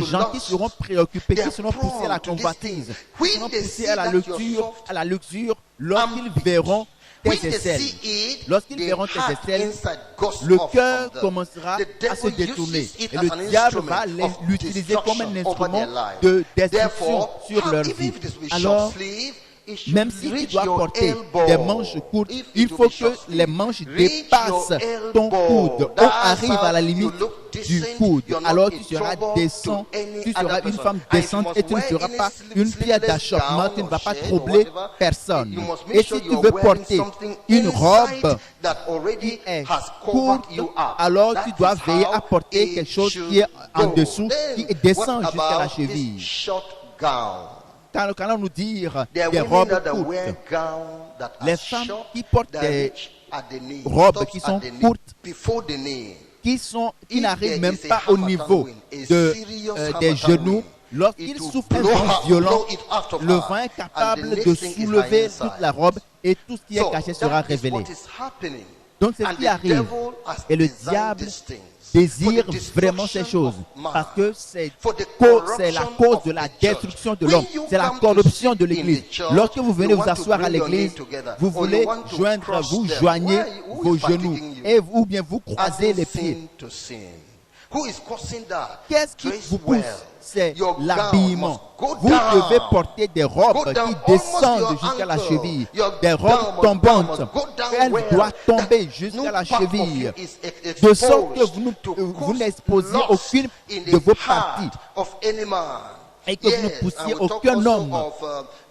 des to gens qui lust. seront préoccupés, They qui are seront poussés à la prone to these convoitise, things. qui When seront they poussés see à la that you are luxure, soft, à la luxure, lorsqu'ils and verront when tes they aisselles. see it, Lorsqu'ils the verront tes heart aisselles, inside goes le off cœur from them. commencera The à se devil détourner. uses it Et as le an diable va instrument of l'utiliser comme un destruction over instrument their life. de destruction Therefore, sur leur even vie. if it is with Alors, short sleeve, it should Même si tu reach dois your porter elbow. des manches courtes, If il it will faut be que short les sleeve, manches reach dépassent your ton elbow. coude. On That's arrive à la how limite you look du decent. coude. You're not Alors in tu seras trouble décent, to any tu seras other une person. femme And you décente must et tu ne wear seras any pas une pièce sleeveless d'achoppement, gown tu ne or vas pas shirt or troubler whatever. personne. You must make Et sure si tu you're veux wearing porter something une inside robe that qui already est has courte, covered you up. alors That tu dois is veiller how à porter it quelque chose should qui est en go. dessous, qui Then, descend what jusqu'à la about this cheville. short gown? Quand on nous dire There are des women robes that wear courtes, gowns that are les femmes short, qui portent that des reach at the knee, robes stops qui at sont the knee, courtes, before the knee. qui If n'arrivent there même is a pas au harmattan niveau wind, a de, serious des harmattan genoux. wind, Lorsqu'il it will souffle un blow vent her- violent, blow it out of le her, vent est and the capable next de thing is soulever her toute inside. la robe et tout ce qui est So, caché sera that is révélé. what is happening. Donc c'est ce And qui the arrive. devil has Et le designed diable these things désire for the vraiment ces destruction choses of man, parce que c'est for the la corruption cause of de la the church. destruction de When l'homme, you c'est la come to corruption sit de in l'Église. the church, Lorsque vous venez you vous want to asseoir à bring your l'Église, knee together, vous or you voulez want to joindre, cross vous them. joignez Who vos is genoux fatiguing you? et ou bien vous croisez Adding les pieds. sin to sin. Who is causing that? Qu'est-ce qui Dress vous well. pousse? C'est Your gown l'habillement. must go Vous down. devez porter des robes Go down qui almost descendent your jusqu'à la ankle. cheville, Your des gown robes must tombantes. go down Elle well. doit tomber That jusqu'à no la part of cheville, you is de sorte que exposed vous to vous cause n'exposiez loss aucune in de the vos heart parties of any man. et que vous ne Yes, poussiez and we'll talk aucun also homme of,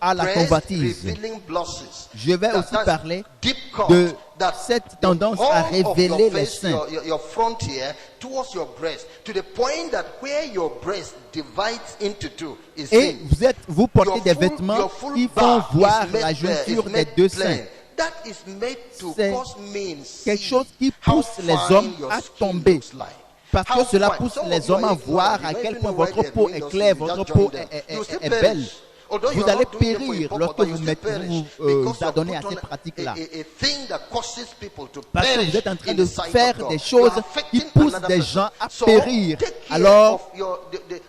à la breast convoitise. revealing blushes. Je vais aussi That's parler deep cut, de that cette the tendance whole à of révéler your les face, seins. your front here towards your breast, to the point that where your breast divides into two is Et seen. vous portez Your des full- vêtements your full qui font back voir is made la bare, is jointure des made deux plain. seins. That is made to C'est cause men quelque see chose qui how pousse les fine hommes your à skin tomber. looks like. Parce que How cela fine. pousse Some of les you hommes are à ignorant. voir You à don't quel even point know why votre they're peau doing est those claire, things. You votre just peau join them. You still est perish. belle. Although Vous you are allez not doing it for périr your purpose, lorsque but you vous still perish vous because you have adonnez à put ces on pratiques-là. a thing that causes people to Parce que perish vous êtes en train in de the sight faire of God. des You choses are qui affecting poussent another des person. gens à So, périr. take care Alors,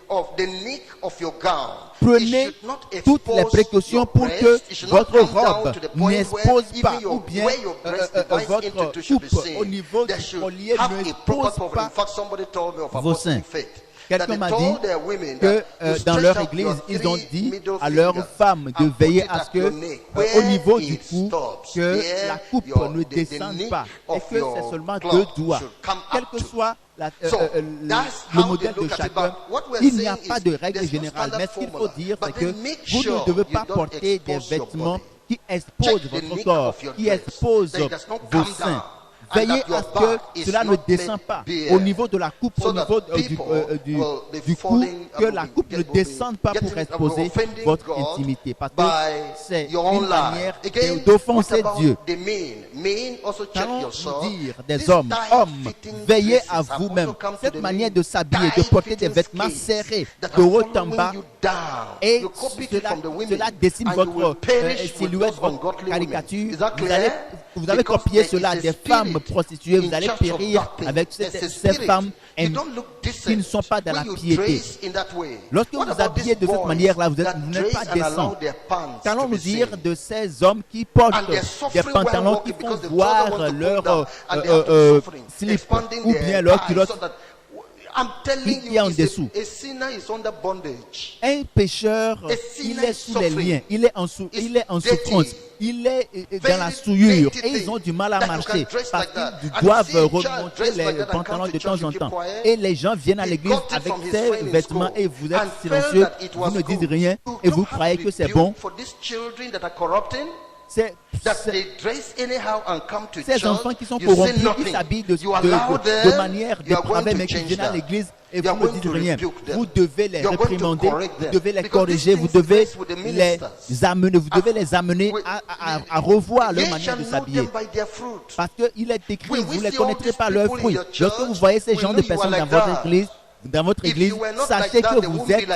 of the neck of your gown. prenez It should not toutes les expose précautions your pour breast. que It should not votre come down robe to the point n'expose where pas, even ou bien where your breast divides into votre two should be coupe seen. au niveau There du should collier have ne a proper expose covering. In pas fact, somebody told me of vos seins. Apostolic Faith. Quelqu'un m'a dit que dans leur église, ils ont dit à leurs femmes de veiller à ce que, au niveau du cou, que la coupe ne descende pas et que c'est seulement 2 doigts. Quel que soit le modèle de chacun, il n'y a pas de règle générale. Mais ce qu'il faut dire, c'est que vous ne devez pas porter des vêtements qui exposent votre corps, qui exposent vos seins. Veillez à ce que cela ne descend pas au niveau de la coupe, au niveau du cou, que la coupe ne descende pas pour exposer votre intimité. Parce que c'est une manière d'offenser Dieu. Allons nous dire des hommes, veillez à vous-même. Cette manière de s'habiller, de porter des vêtements serrés, de haut en bas, et cela dessine votre silhouette, votre caricature. Vous avez copié cela des femmes prostituées, vous allez périr avec ces femmes qui ne sont pas dans la piété. Lorsque vous vous habillez de cette manière-là, vous n'êtes pas décent. Qu'allons nous dire de ces hommes qui portent des pantalons qui font voir leur slip ou bien leur culotte qui est en dessous? Un pécheur, il est sous les liens, il est en souffrance, il est dans la souillure et ils ont du mal à marcher parce qu'ils doivent remonter les pantalons de temps en temps. Et les gens viennent à l'église avec ces vêtements et vous êtes silencieux, vous ne dites rien et vous croyez que c'est bon. Ces enfants qui sont corrompus, qui s'habillent de manière dépravée, mais qui viennent à l'église et vous ne dites rien. Vous devez les réprimander, vous devez les corriger, vous devez les amener à revoir leur manière de s'habiller. Parce qu'il est écrit, vous ne les connaîtrez pas leurs fruits. Lorsque vous voyez ces gens de personnes dans votre église, sachez que vous êtes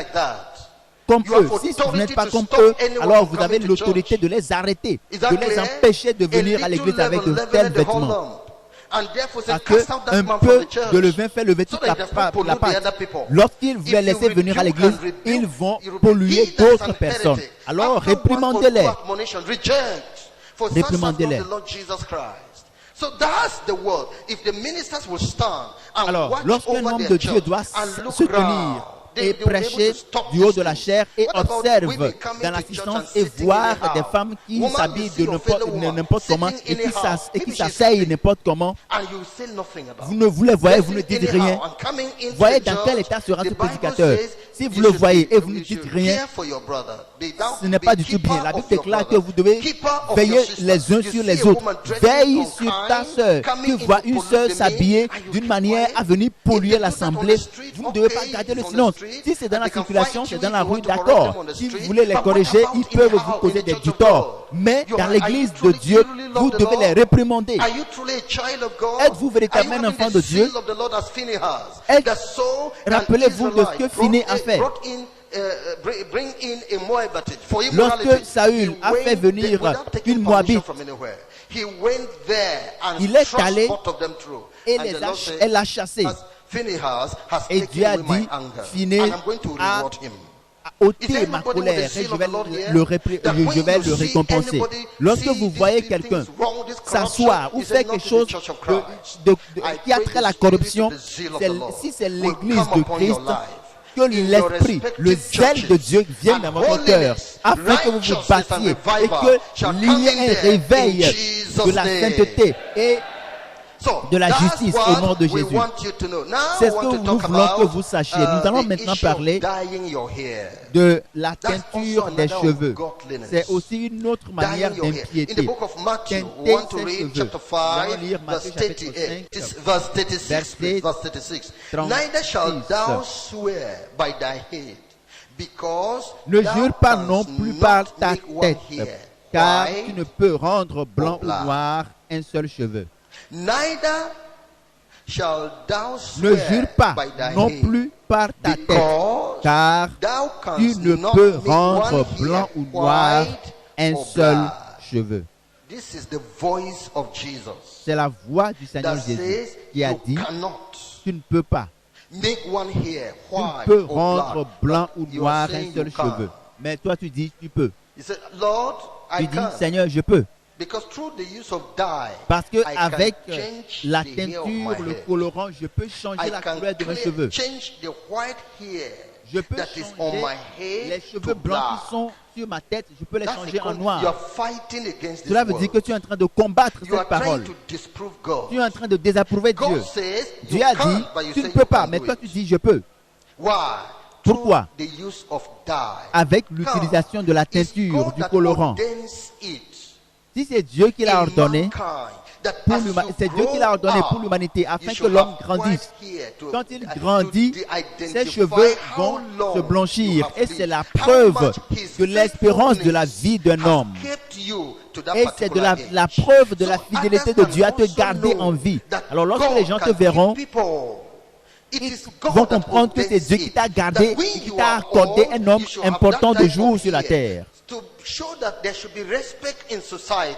comme eux. Si vous n'êtes pas comme eux, alors vous avez l'autorité de les arrêter, de les empêcher de venir à l'église avec de tels vêtements. Parce qu'un peu de levain fait lever toute la pâte. Lorsqu'ils vous les laissez venir à l'église, ils vont polluer d'autres personnes. Alors réprimandez-les. Réprimandez-les. Alors, lorsqu'un homme de Dieu doit se tenir et prêcher du haut de la chair et observe dans l'assistance et voir des femmes qui s'habillent de n'importe comment et qui s'asseyent n'importe comment. Vous ne vous les voyez, vous ne dites rien. Voyez dans quel état sera ce prédicateur. Si vous le voyez et vous ne dites rien, ce n'est pas du tout bien. La Bible déclare que vous devez veiller les uns sur les autres. Veille sur ta sœur. Tu vois une sœur s'habiller d'une manière à venir polluer l'assemblée. Vous ne devez pas garder le silence. Si c'est dans la circulation, c'est dans la rue, d'accord. Si vous voulez les corriger, ils peuvent vous causer du tort. Mais dans l'église de Dieu, vous devez les réprimander. Êtes-vous véritablement un enfant de Dieu? Rappelez-vous de ce que Phinéas a fait. Lorsque Saül a fait venir une Moabite, il est allé et elle l'a chassé. Et Dieu a dit, Phinéas a ôté ma colère et je vais le récompenser. Lorsque vous voyez quelqu'un s'asseoir ou faire quelque chose qui a trait à la corruption, si c'est l'église de Christ, que l'esprit, le zèle de Dieu vienne dans votre cœur, afin que vous vous battiez et qu'il y ait un réveil de la sainteté et de la justice au nom de Jésus. C'est ce que nous voulons que vous sachiez. Nous allons maintenant parler de la teinture des cheveux. C'est aussi une autre manière d'impiété. Teinter ses cheveux. Nous allons lire Matthieu chapitre 5, verset 36. Ne jure pas non plus par ta tête, car tu ne peux rendre blanc ou noir un seul cheveu. Ne jure pas non plus par ta tête, car tu ne peux rendre blanc ou noir un seul cheveu. C'est la voix du Seigneur Jésus qui a dit, tu ne peux pas. Tu ne peux rendre blanc ou noir un seul cheveu. Mais toi tu dis, tu peux. Tu dis, Seigneur, je peux. Parce qu'avec la teinture, le colorant, je peux changer la couleur de mes cheveux. Je peux changer les cheveux blancs qui sont sur ma tête, je peux les changer en noir. Cela veut dire que tu es en train de combattre cette parole. Tu es en train de désapprouver Dieu. Dieu a dit, tu ne peux pas, mais toi tu dis, je peux. Pourquoi? Avec l'utilisation de la teinture, du colorant. Si c'est Dieu qui l'a ordonné, c'est Dieu qui l'a ordonné pour l'humanité afin que l'homme grandisse. Quand il grandit, ses cheveux vont se blanchir et c'est la preuve de l'espérance de la vie d'un homme. Et c'est de la preuve de la fidélité de Dieu à te garder en vie. Alors lorsque les gens te verront, ils vont comprendre que c'est Dieu qui t'a gardé, qui t'a accordé un homme important de jour sur la terre.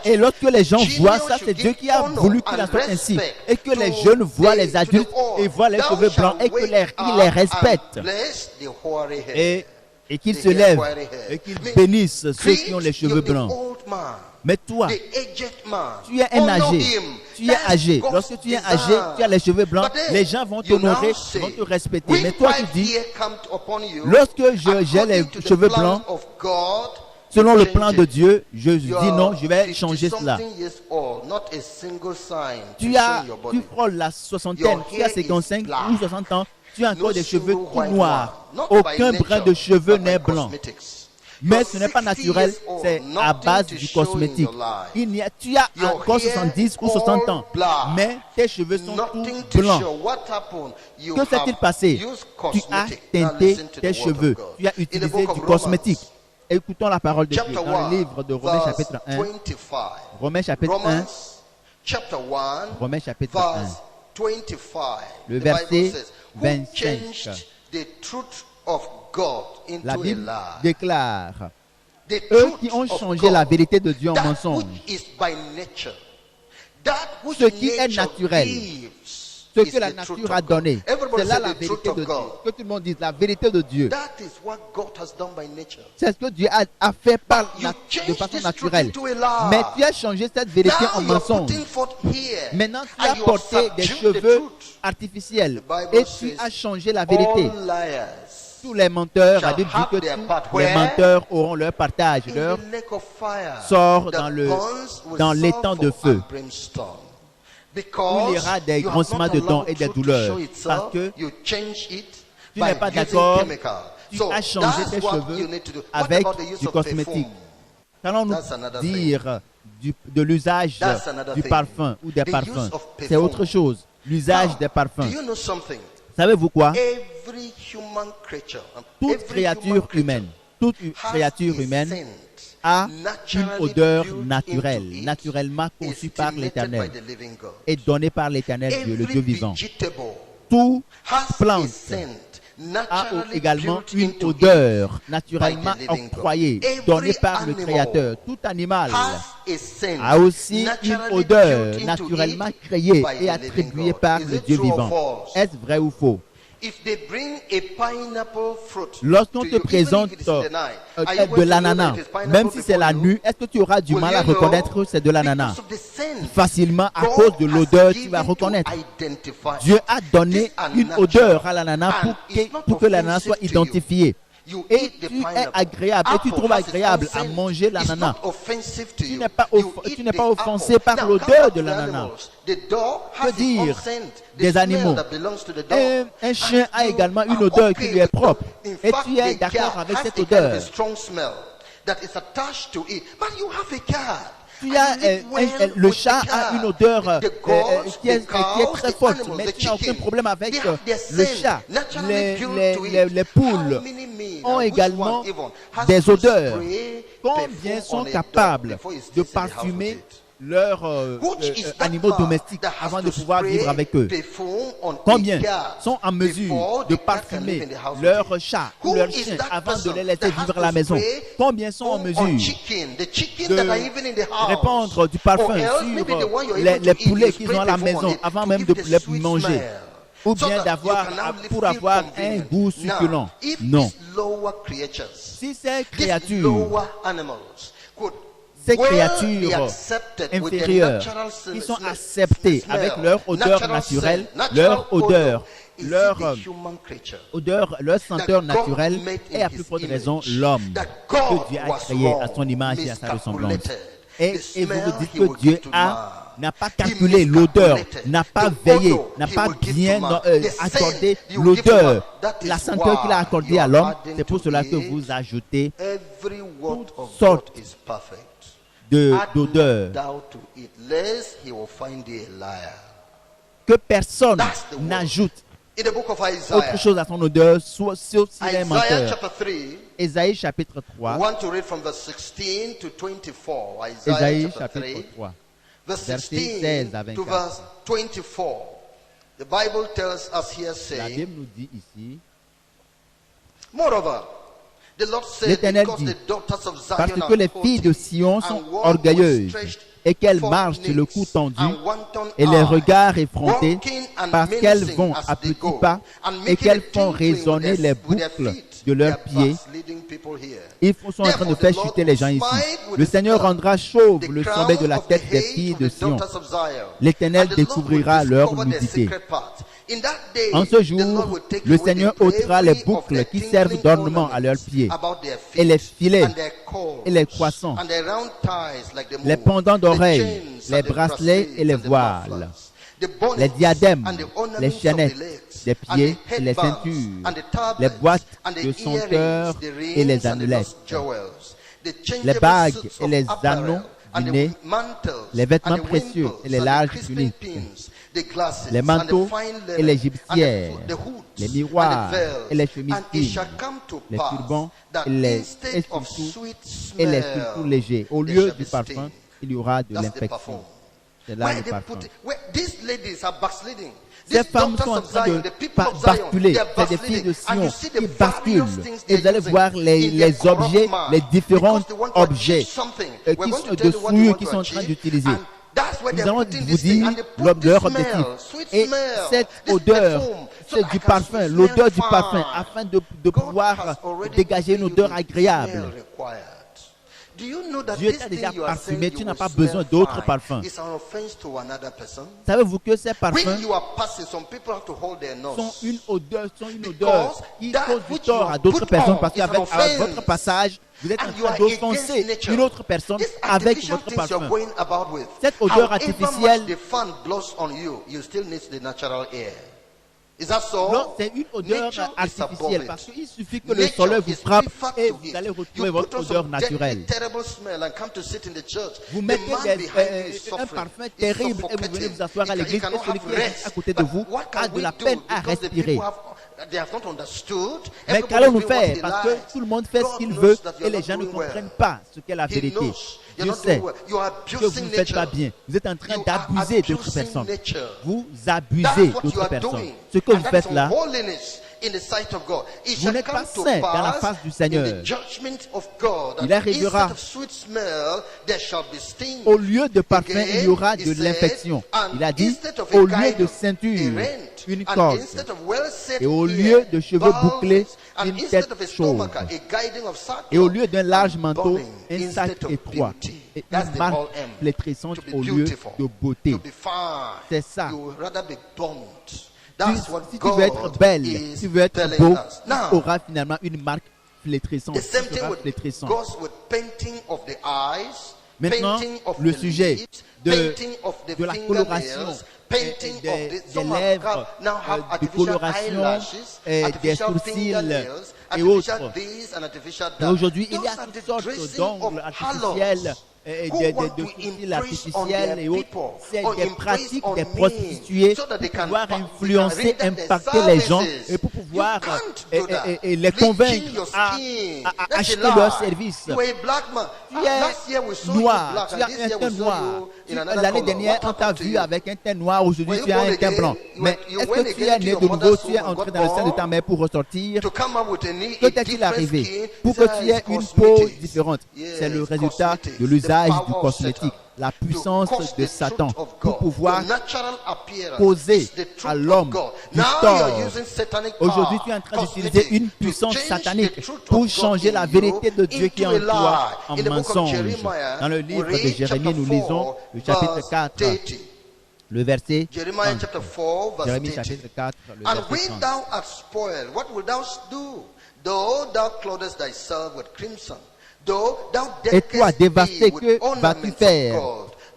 Et lorsque les gens voient ça, c'est Dieu qui a voulu qu'il en soit ainsi. Et que les jeunes voient les adultes et voient les cheveux blancs et qu'ils les respectent. Et qu'ils se lèvent et qu'ils bénissent ceux qui ont les cheveux blancs. Mais toi, tu es un âgé. Tu es âgé. Lorsque tu es âgé, tu as les cheveux blancs, les gens vont t'honorer, vont te respecter. Mais toi, tu dis, lorsque j'ai les cheveux blancs, selon le plan de Dieu, je dis non, je vais changer cela. Tu frôles la soixantaine, tu as 55 ou 60 ans, tu as encore des cheveux tout noirs. Aucun brin de cheveux n'est blanc. Mais ce n'est pas naturel, c'est à base du cosmétique. Tu as encore 70 ou 60 ans, mais tes cheveux sont tout blancs. Que s'est-il passé? Tu as teinté tes cheveux, tu as utilisé du cosmétique. Écoutons la parole de Dieu dans le livre de Romains chapitre 1. Romains chapitre 1. Romains chapitre 1. Le verset 25. La Bible déclare, eux qui ont changé la vérité de Dieu en mensonge, ce qui est naturel, ce que la nature a donné, c'est là la vérité de Dieu. Que tout le monde dise la vérité de Dieu. C'est ce que Dieu a fait de façon naturelle. Mais tu as changé cette vérité en mensonge. Maintenant, tu as porté des cheveux artificiels et tu as changé la vérité. tous les menteurs, la Bible dit que tous les menteurs auront leur partage, leur sort dans l'étang de feu, où il y aura des grossements de dents et des douleurs, parce que tu n'es pas d'accord, tu as changé tes cheveux avec du cosmétique. Qu'allons-nous dire de l'usage du parfum ou des parfums? C'est autre chose, l'usage des parfums. Savez-vous quoi? Toute créature humaine a une odeur naturelle, naturellement conçue par l'Éternel et donnée par l'Éternel Dieu, le Dieu vivant. Toute plante a également une odeur naturellement octroyée, donnée par le Créateur. Tout animal a aussi une odeur naturellement créée et attribuée par le Dieu vivant. Est-ce vrai ou faux? Lorsqu'on te présente de l'ananas, même si c'est la nuit, est-ce que tu auras du mal à reconnaître que c'est de l'ananas? Facilement, à cause de l'odeur, tu vas reconnaître. Dieu a donné une odeur à l'ananas pour que l'ananas soit identifié. Et tu es agréable, et tu trouves agréable à manger l'ananas. Tu n'es pas offensé par l'odeur de l'ananas. Que dire des animaux? Un chien a également une odeur qui lui est propre. Et tu es d'accord avec cette odeur. Le chat a une odeur qui est très forte, mais tu n'as aucun problème avec le chat. Les poules ont également des odeurs. Combien sont capables de parfumer leurs animaux domestiques avant de pouvoir vivre avec eux? Combien sont en mesure de parfumer leurs chats ou leurs chiens avant de les laisser vivre à la maison? Combien sont en mesure de répandre du parfum sur les poulets qu'ils ont à la maison avant même de les manger? Ou bien pour avoir un goût succulent? Non. Si ces créatures inférieures qui sont acceptées avec leur odeur naturelle, leur senteur naturelle, et à plus forte raison l'homme que Dieu a créé à son image et à sa ressemblance. Et vous vous dites que Dieu n'a pas calculé l'odeur, n'a pas veillé, n'a pas bien accordé l'odeur, la senteur qu'il a accordée à l'homme. C'est pour cela que vous ajoutez toutes sortes d'odeur que personne n'ajoute autre chose à son odeur, sauf s'il est un menteur. Ésaïe chapitre 3. Ésaïe chapitre 3. Verset 16 à 24. La Bible nous dit ici, l'Éternel dit, parce que les filles de Sion sont orgueilleuses et qu'elles marchent sur le cou tendu et les regards effrontés, parce qu'elles vont à petits pas et qu'elles font résonner les boucles de leurs pieds. Ils sont en train de faire chuter les gens ici. Le Seigneur rendra chauve le sommet de la tête des filles de Sion. L'Éternel découvrira leur nudité. En ce jour, le Seigneur ôtera les boucles qui servent d'ornement à leurs pieds, et les filets, et les croissants, les pendants d'oreilles, les bracelets et les voiles, les diadèmes, les chaînettes des pieds et les ceintures, les boîtes de senteurs et les amulettes, les bagues et les anneaux du nez, les vêtements précieux et les larges tuniques, les manteaux et les gibecières, les miroirs et les chemises fines, les turbans et les surtout légers. Au lieu du parfum, il y aura de l'infection. C'est là le parfum. Ces femmes sont en train de basculer. C'est des filles de Sion qui basculent. Et vous allez voir les objets, les différents objets de souillure qu'ils sont en train d'utiliser. Nous allons vous dire leur objectif. Et cette odeur, c'est du parfum, l'odeur du parfum, afin de pouvoir dégager une odeur agréable. Dieu t'a déjà parfumé, tu n'as pas besoin d'autres parfums. Savez-vous que ces parfums sont une odeur qui cause du tort à d'autres personnes parce qu'avec votre passage, vous êtes en train d'offenser une autre personne avec votre parfum. Cette odeur artificielle, non, c'est une odeur artificielle parce qu'il suffit que le soleil vous frappe et vous allez retrouver votre odeur naturelle. Vous mettez un parfum terrible et vous venez vous asseoir à l'église et celui qui est à côté de vous a de la peine à respirer. Mais qu'allons-nous faire? Parce que tout le monde fait ce qu'il veut et les gens ne comprennent pas ce qu'est la vérité. Dieu sait que vous ne faites pas bien. Vous êtes en train d'abuser d'autres personnes. Vous abusez d'autres personnes. Ce que vous faites là, vous n'êtes pas saint dans la face du Seigneur. Il arrivera, au lieu de parfum, il y aura de l'infection. Il a dit, au lieu de ceinture, une corde. Et au lieu de cheveux bouclés, une tête chauve. Et au lieu d'un large manteau, un sac étroit. Et une marque flétrissante au lieu de beauté. C'est ça. Si tu veux être belle, si tu veux être beau, tu auras finalement une marque flétrissante. Maintenant, le sujet de la coloration des lèvres, de coloration des sourcils et autres. Et aujourd'hui, il y a toutes sortes d'ongles artificiels, de sourcils artificiels et autres. C'est des pratiques des prostituées pour pouvoir influencer, impacter les gens et pour pouvoir les convaincre à acheter leurs services. Tu es noir, tu as un teint noir. L'année dernière, on t'a vu avec un teint noir, aujourd'hui tu as un teint blanc. Mais est-ce que tu es né de nouveau, tu es entré dans le sein de ta mère pour ressortir? Que t'est-il arrivé pour que tu aies une peau différente? C'est le résultat de l'usage du cosmétique, la puissance de Satan pour pouvoir causer à l'homme du tort. Aujourd'hui, tu es en train d'utiliser une puissance satanique pour changer la vérité de Dieu qui est en toi en mensonge. Dans le livre de Jérémie, nous lisons le chapitre 4, le verset 30. Jérémie chapitre 4, le verset 30. Et toi, dévasté, que vas-tu faire?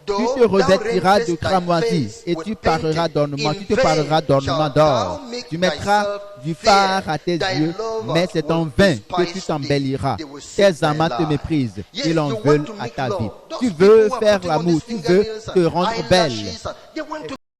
Tu te revêtiras de cramoisi et tu parleras d'ornement. Tu te parleras d'ornement d'or. Tu mettras du phare à tes yeux, mais c'est en vain que tu t'embelliras. Tes amants te méprisent. Ils en veulent à ta vie. Tu veux faire l'amour. Tu veux te rendre belle.